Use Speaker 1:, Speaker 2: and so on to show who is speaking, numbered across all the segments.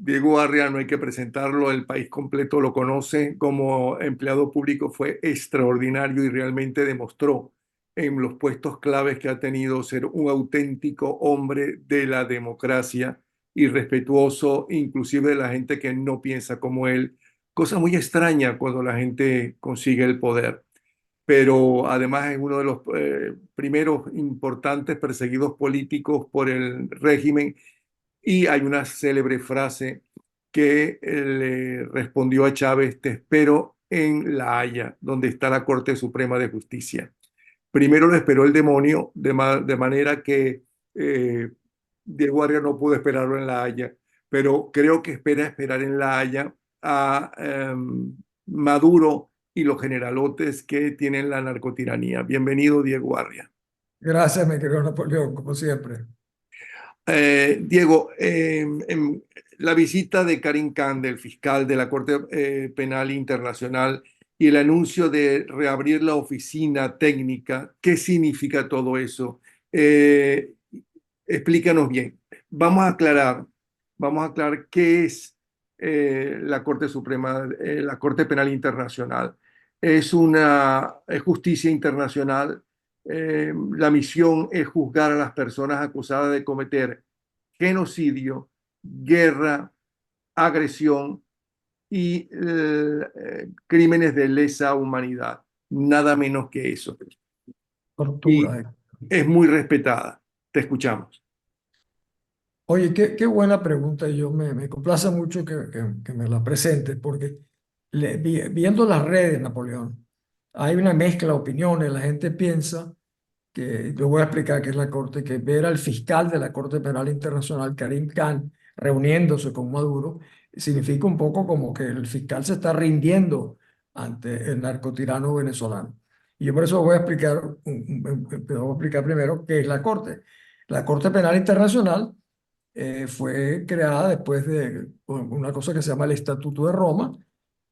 Speaker 1: Diego Arria, no hay que presentarlo, el país completo lo conoce. Como empleado público fue extraordinario y realmente demostró en los puestos claves que ha tenido ser un auténtico hombre de la democracia y respetuoso inclusive de la gente que no piensa como él. Cosa muy extraña cuando la gente consigue el poder. Pero además es uno de los primeros importantes perseguidos políticos por el régimen y hay una célebre frase que le respondió a Chávez: te espero en La Haya, donde está la Corte Suprema de Justicia. Primero lo esperó el demonio, de manera que eh, Diego Arias no pudo esperarlo en La Haya, pero creo que espera esperar en La Haya a Maduro y los generalotes que tienen la narcotiranía. Bienvenido, Diego Arias.
Speaker 2: Gracias, mi querido Napoleón, como siempre.
Speaker 1: Diego, la visita de Karim Khan, del fiscal de la Corte Penal Internacional, y el anuncio de reabrir la oficina técnica, ¿qué significa todo eso? Eh, Explícanos bien. Vamos a aclarar qué es la Corte Suprema, la Corte Penal Internacional. Es justicia internacional. La misión es juzgar a las personas acusadas de cometer genocidio, guerra, agresión y crímenes de lesa humanidad. Nada menos que eso. Y
Speaker 2: Tortura.
Speaker 1: es muy respetada. Te escuchamos.
Speaker 2: Oye, qué buena pregunta. Me complace mucho que me la presentes, porque viendo las redes, Napoleón, hay una mezcla de opiniones. La gente piensa que, yo voy a explicar qué es la Corte, que ver al fiscal de la Corte Penal Internacional, Karim Khan, reuniéndose con Maduro, significa un poco como que el fiscal se está rindiendo ante el narcotirano venezolano. Y yo por eso voy a explicar, voy a explicar primero qué es la Corte. La Corte Penal Internacional fue creada después de una cosa que se llama el Estatuto de Roma,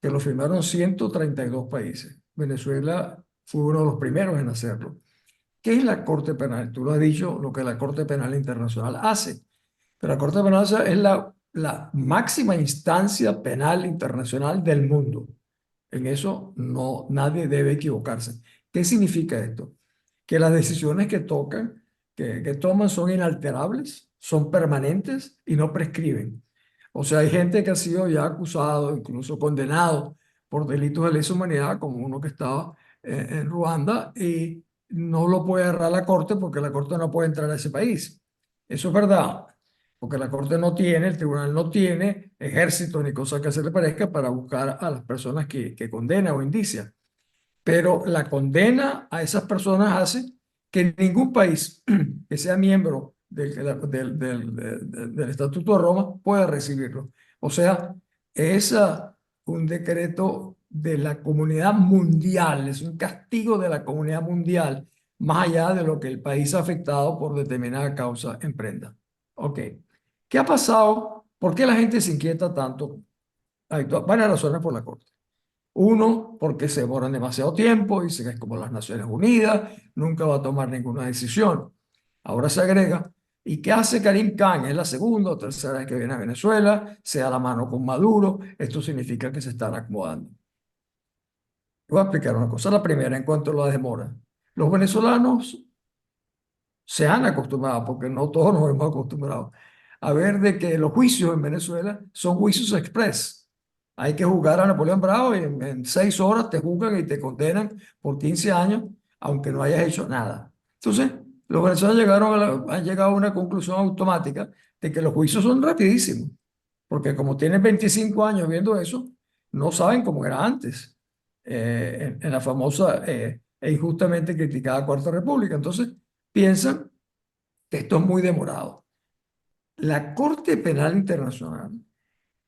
Speaker 2: que lo firmaron 132 países. Venezuela fue uno de los primeros en hacerlo. ¿Qué es la Corte Penal? Tú lo has dicho, lo que la Corte Penal Internacional hace. Pero la Corte Penal es la máxima instancia penal internacional del mundo. En eso no, nadie debe equivocarse. ¿Qué significa esto? Que las decisiones que tocan, que toman son inalterables, son permanentes y no prescriben. O sea, hay gente que ha sido ya acusado, incluso condenado por delitos de lesa humanidad, como uno que estaba en Ruanda, y no lo puede agarrar la corte porque la corte no puede entrar a ese país. Eso es verdad, porque la corte no tiene, el tribunal no tiene ejército ni cosa que se le parezca para buscar a las personas que condena o indicia. Pero la condena a esas personas hace que ningún país que sea miembro del Estatuto de Roma pueda recibirlo. O sea, es un decreto de la comunidad mundial, es un castigo de la comunidad mundial, más allá de lo que el país afectado por determinada causa emprenda. Ok, ¿qué ha pasado? ¿Por qué la gente se inquieta tanto? Hay varias razones por la Corte. Uno, porque se demoran demasiado tiempo, dice que es como las Naciones Unidas, nunca va a tomar ninguna decisión. Ahora se agrega, ¿y qué hace Karim Khan? Es la segunda o tercera vez que viene a Venezuela, se da la mano con Maduro, esto significa que se están acomodando. Voy a explicar una cosa. La primera, en cuanto a la demora. Los venezolanos se han acostumbrado, porque no todos nos hemos acostumbrado, a ver de que los juicios en Venezuela son juicios express. Hay que juzgar a Napoleón Bravo y en 6 horas te juzgan y te condenan por 15 años, aunque no hayas hecho nada. Entonces, los venezolanos han llegado a una conclusión automática de que los juicios son rapidísimos, porque como tienen 25 años viendo eso, no saben cómo era antes, en la famosa e injustamente criticada Cuarta República. Entonces, piensan que esto es muy demorado. La Corte Penal Internacional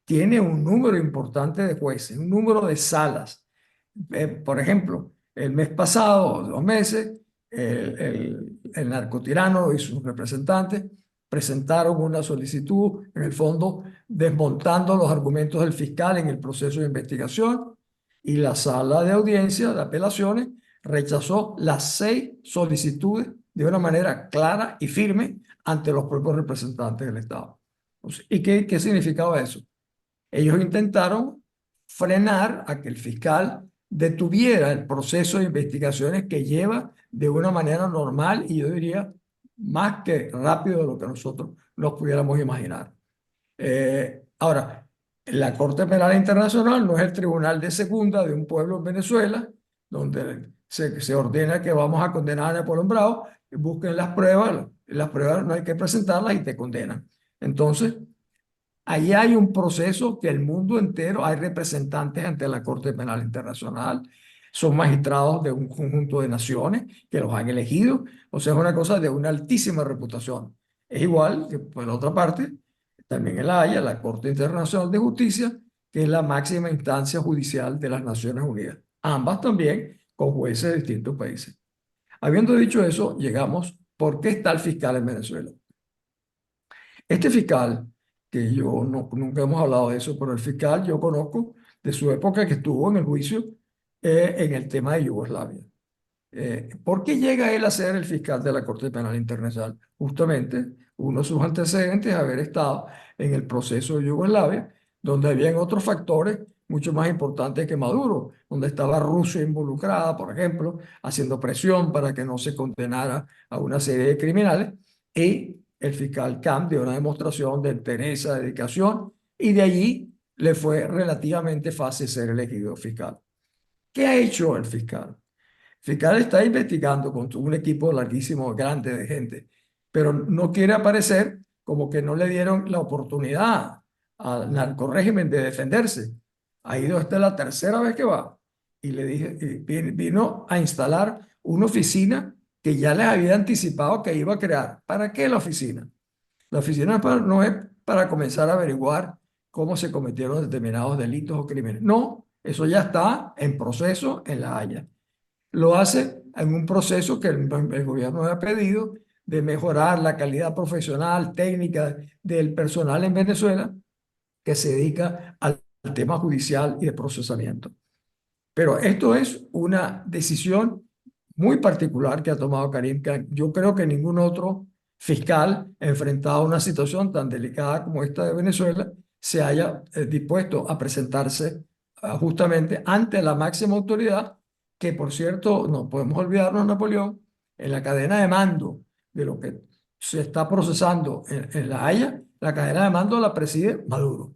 Speaker 2: tiene un número importante de jueces, un número de salas. Por ejemplo, el mes pasado, 2 meses, el narcotirano y sus representantes presentaron una solicitud, en el fondo, desmontando los argumentos del fiscal en el proceso de investigación, y la sala de audiencia de apelaciones rechazó las 6 solicitudes de una manera clara y firme ante los propios representantes del Estado. ¿Y qué significaba eso? Ellos intentaron frenar a que el fiscal detuviera el proceso de investigaciones que lleva de una manera normal y yo diría más que rápido de lo que nosotros nos pudiéramos imaginar. Ahora, la Corte Penal Internacional no es el tribunal de segunda de un pueblo en Venezuela, donde se ordena que vamos a condenar a Napoleón Bravo, y busquen las pruebas no hay que presentarlas y te condenan. Entonces, ahí hay un proceso que el mundo entero, hay representantes ante la Corte Penal Internacional, son magistrados de un conjunto de naciones que los han elegido, o sea, es una cosa de una altísima reputación. Es igual que, por la otra parte, también en La Haya, la Corte Internacional de Justicia, que es la máxima instancia judicial de las Naciones Unidas. Ambas también con jueces de distintos países. Habiendo dicho eso, llegamos, ¿por qué está el fiscal en Venezuela? Este fiscal, que yo nunca hemos hablado de eso, pero el fiscal yo conozco de su época que estuvo en el juicio en el tema de Yugoslavia. ¿Por qué llega él a ser el fiscal de la Corte Penal Internacional? Justamente uno de sus antecedentes es haber estado en el proceso de Yugoslavia, donde habían otros factores mucho más importantes que Maduro, donde estaba Rusia involucrada, por ejemplo, haciendo presión para que no se condenara a una serie de criminales, y el fiscal Camp dio una demostración de entereza, dedicación, y de allí le fue relativamente fácil ser elegido fiscal. ¿Qué ha hecho el fiscal? Fiscal está investigando con un equipo larguísimo, grande de gente, pero no quiere aparecer como que no le dieron la oportunidad al narcorrégimen de defenderse. Ha ido, esta es la tercera vez que va. Y le dije, vino a instalar una oficina que ya les había anticipado que iba a crear. ¿Para qué la oficina? La oficina no es para comenzar a averiguar cómo se cometieron determinados delitos o crímenes. No, eso ya está en proceso en La Haya. Lo hace en un proceso que el gobierno ha pedido de mejorar la calidad profesional, técnica del personal en Venezuela que se dedica al tema judicial y de procesamiento. Pero esto es una decisión muy particular que ha tomado Karim Khan. Yo creo que ningún otro fiscal enfrentado a una situación tan delicada como esta de Venezuela se haya dispuesto a presentarse justamente ante la máxima autoridad, que por cierto, no podemos olvidarnos, Napoleón, en la cadena de mando de lo que se está procesando en La Haya, la cadena de mando la preside Maduro.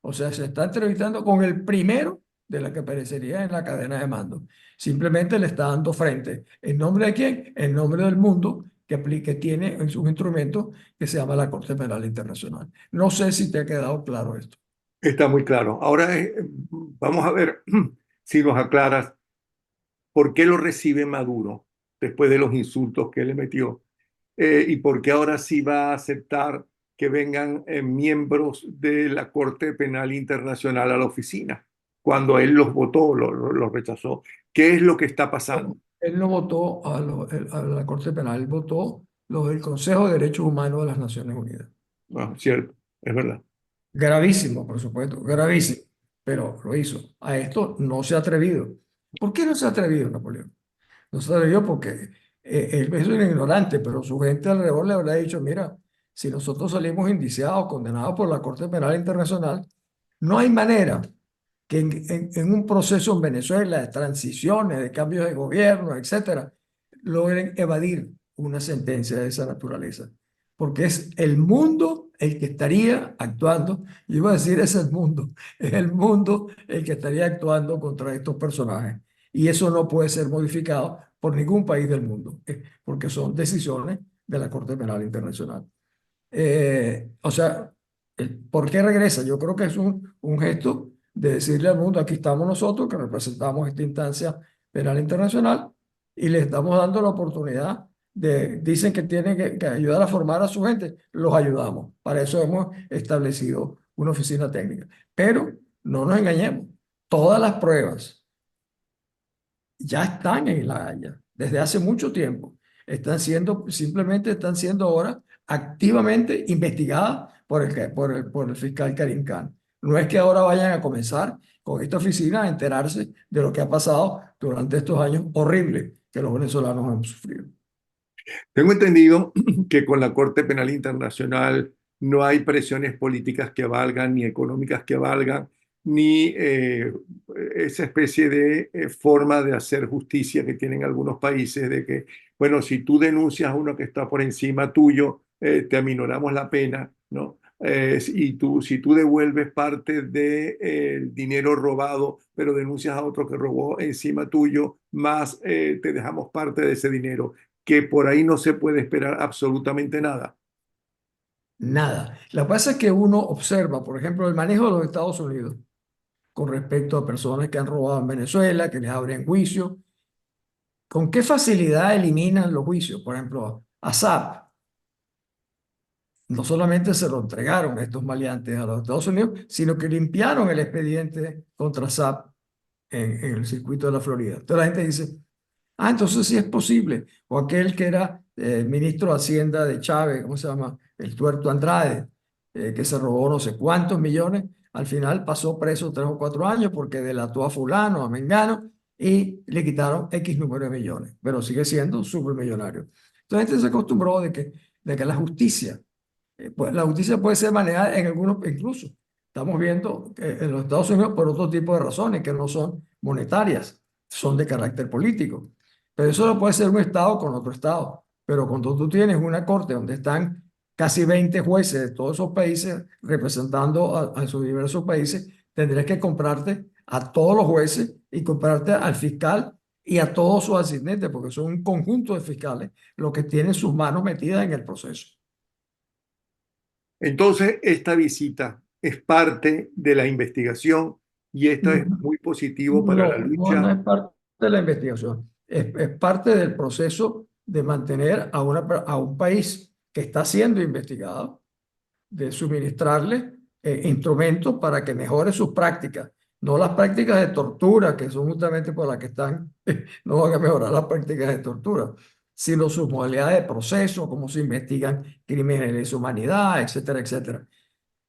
Speaker 2: O sea, se está entrevistando con el primero de la que aparecería en la cadena de mando. Simplemente le está dando frente. ¿En nombre de quién? En nombre del mundo que tiene en sus instrumentos que se llama la Corte Penal Internacional. No sé si te ha quedado claro esto.
Speaker 1: Está muy claro. Ahora vamos a ver si nos aclaras por qué lo recibe Maduro después de los insultos que le metió y por qué ahora sí va a aceptar que vengan miembros de la Corte Penal Internacional a la oficina, cuando él los votó, los rechazó. ¿Qué es lo que está pasando?
Speaker 2: Él no votó a la Corte Penal, él votó los del Consejo de Derechos Humanos de las Naciones Unidas.
Speaker 1: Ah, cierto, es verdad.
Speaker 2: Gravísimo, por supuesto, gravísimo, pero lo hizo. A esto no se ha atrevido. ¿Por qué no se ha atrevido, Napoleón? No se atrevió porque él es un ignorante, pero su gente alrededor le habrá dicho, mira, si nosotros salimos indiciados, condenados por la Corte Penal Internacional, no hay manera que en un proceso en Venezuela de transiciones, de cambios de gobierno, etcétera, logren evadir una sentencia de esa naturaleza. Porque es el mundo el que estaría actuando, yo iba a decir es el mundo, es el mundo el que estaría actuando contra estos personajes. Y eso no puede ser modificado por ningún país del mundo, porque son decisiones de la Corte Penal Internacional. O sea, ¿por qué regresa? Yo creo que es un gesto de decirle al mundo, aquí estamos nosotros que representamos esta instancia penal internacional y le estamos dando la oportunidad dicen que tienen que ayudar a formar a su gente, los ayudamos. Para eso hemos establecido una oficina técnica. Pero no nos engañemos, todas las pruebas ya están en La Haya desde hace mucho tiempo. Simplemente están siendo ahora activamente investigadas por el fiscal Karim Khan. No es que ahora vayan a comenzar con esta oficina a enterarse de lo que ha pasado durante estos años horribles que los venezolanos han sufrido.
Speaker 1: Tengo entendido que con la Corte Penal Internacional no hay presiones políticas que valgan, ni económicas que valgan, ni esa especie de forma de hacer justicia que tienen algunos países, de que, bueno, si tú denuncias a uno que está por encima tuyo, te aminoramos la pena, ¿no? Y tú, si tú devuelves parte del dinero robado, pero denuncias a otro que robó encima tuyo, más te dejamos parte de ese dinero, que por ahí no se puede esperar absolutamente nada.
Speaker 2: Nada. Lo que pasa es que uno observa, por ejemplo, el manejo de los Estados Unidos con respecto a personas que han robado en Venezuela, que les abren juicio. ¿Con qué facilidad eliminan los juicios? Por ejemplo, a Saab, no solamente se lo entregaron estos maleantes a los Estados Unidos, sino que limpiaron el expediente contra Saab en el circuito de la Florida. Entonces la gente dice, ah, entonces sí es posible. O aquel que era ministro de Hacienda de Chávez, ¿cómo se llama? El Tuerto Andrade, que se robó no sé cuántos millones, al final pasó preso 3 o 4 años porque delató a fulano, a Mengano, y le quitaron X número de millones, pero sigue siendo un supermillonario. Entonces la gente se acostumbró de que la justicia, pues la justicia puede ser manejada en algunos, incluso estamos viendo en los Estados Unidos por otro tipo de razones que no son monetarias, son de carácter político. Pero eso lo puede ser un estado con otro estado. Pero cuando tú tienes una corte donde están casi 20 jueces de todos esos países representando a sus diversos países, tendrías que comprarte a todos los jueces y comprarte al fiscal y a todos sus asistentes, porque son un conjunto de fiscales los que tienen sus manos metidas en el proceso.
Speaker 1: Entonces, esta visita es parte de la investigación y esto es muy positivo para la
Speaker 2: No
Speaker 1: lucha.
Speaker 2: es parte de la investigación, es parte del proceso de mantener a un país que está siendo investigado, de suministrarle instrumentos para que mejore sus prácticas, no las prácticas de tortura, que son justamente por las que están, no van a mejorar las prácticas de tortura, sino sus modalidades de proceso, cómo se investigan crímenes de lesa humanidad, etcétera, etcétera.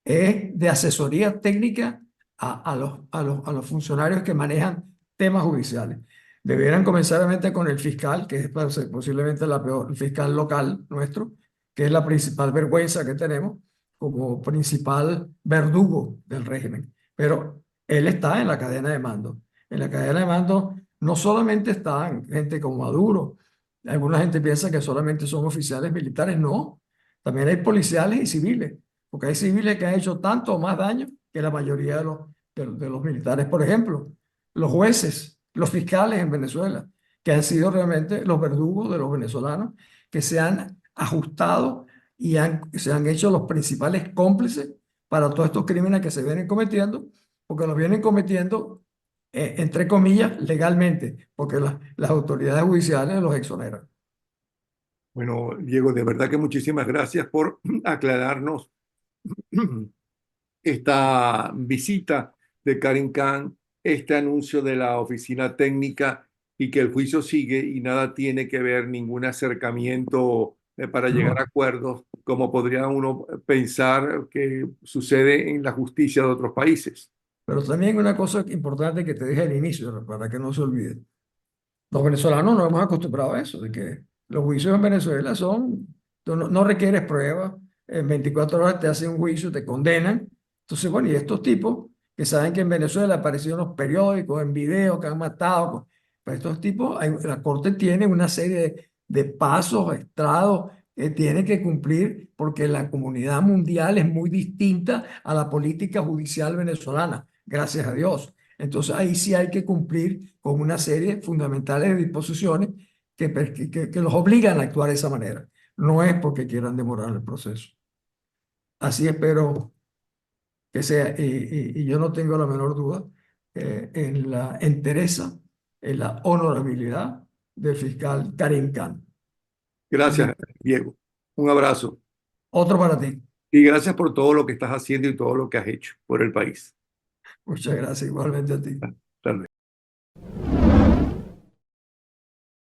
Speaker 2: Es de asesoría técnica a los funcionarios que manejan temas judiciales. Debieran comenzar realmente con el fiscal, que es posiblemente la peor, el fiscal local nuestro, que es la principal vergüenza que tenemos como principal verdugo del régimen. Pero él está en la cadena de mando. En la cadena de mando no solamente están gente como Maduro, alguna gente piensa que solamente son oficiales militares, no, también hay policiales y civiles porque hay civiles que han hecho tanto o más daño que la mayoría de los militares. Por ejemplo, los jueces, los fiscales en Venezuela, que han sido realmente los verdugos de los venezolanos, que se han ajustado y se han hecho los principales cómplices para todos estos crímenes que se vienen cometiendo, porque los vienen cometiendo, entre comillas, legalmente, porque las autoridades judiciales los exoneran.
Speaker 1: Bueno, Diego, de verdad que muchísimas gracias por aclararnos esta visita de Karim Khan, este anuncio de la oficina técnica y que el juicio sigue y nada tiene que ver ningún acercamiento para llegar a
Speaker 2: No.
Speaker 1: acuerdos, como podría uno pensar que sucede en la justicia de otros países.
Speaker 2: Pero también una cosa importante que te dije al inicio, para que no se olvide. Los venezolanos nos hemos acostumbrado a eso, de que los juicios en Venezuela tú no requieres pruebas, en 24 horas te hacen un juicio, te condenan. Entonces, bueno, y estos tipos que saben que en Venezuela aparecieron en los periódicos, en videos que han matado, pues estos tipos, la corte tiene una serie de pasos, estrados que tiene que cumplir porque la comunidad mundial es muy distinta a la política judicial venezolana, gracias a Dios. Entonces ahí sí hay que cumplir con una serie fundamentales de disposiciones que los obligan a actuar de esa manera. No es porque quieran demorar el proceso. Así espero que sea, y yo no tengo la menor duda en la entereza, en la honorabilidad del fiscal Karim Khan. Así
Speaker 1: Gracias,
Speaker 2: que
Speaker 1: Diego. Un abrazo
Speaker 2: otro para ti.
Speaker 1: y gracias por todo lo que estás haciendo y todo lo que has hecho por el país.
Speaker 2: Muchas gracias igualmente a ti.